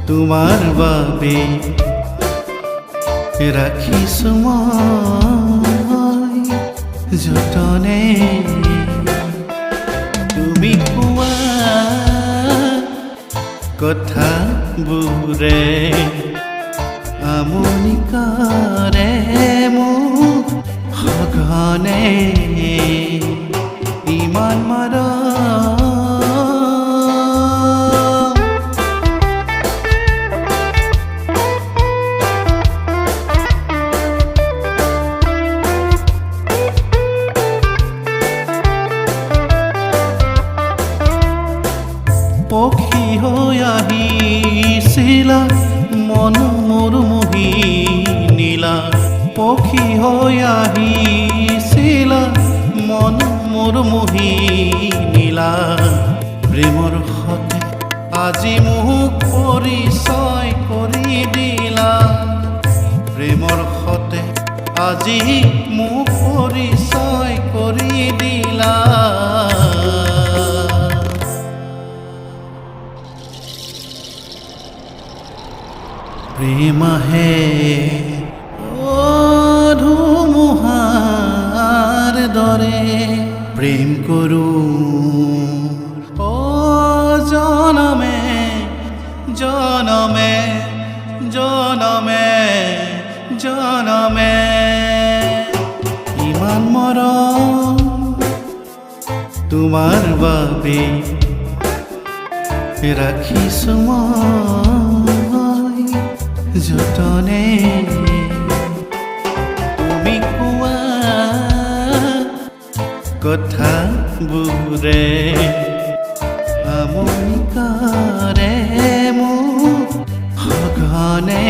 তোমাৰ বাবে ৰাখিছো মই যতনে। তুমি কোৱা কথাবোৰে আমনি কৰে মোক সঘনে। ইমান মৰম পক্ষী হৈ আহিছিলা মন মোৰ মোহি নীলা। পক্ষী হৈ আহিছিলা মন মোৰ মোহি নীলা। প্ৰেমৰ সতে আজি মোক পৰিচয় কৰি দিলা। প্ৰেমৰ সতে আজি মোক পৰিচয় কৰি দিলা। প্ৰেম আহে ধুমুহাৰ দৰে প্ৰেম কৰোঁ জনমে জনমে জনমে জনমে। ইমান মৰম তোমাৰ বাবে ৰাখিছো মই যতনে। তুমি কোৱা কথাবোৰে আমনি কৰে মোক সঘনে।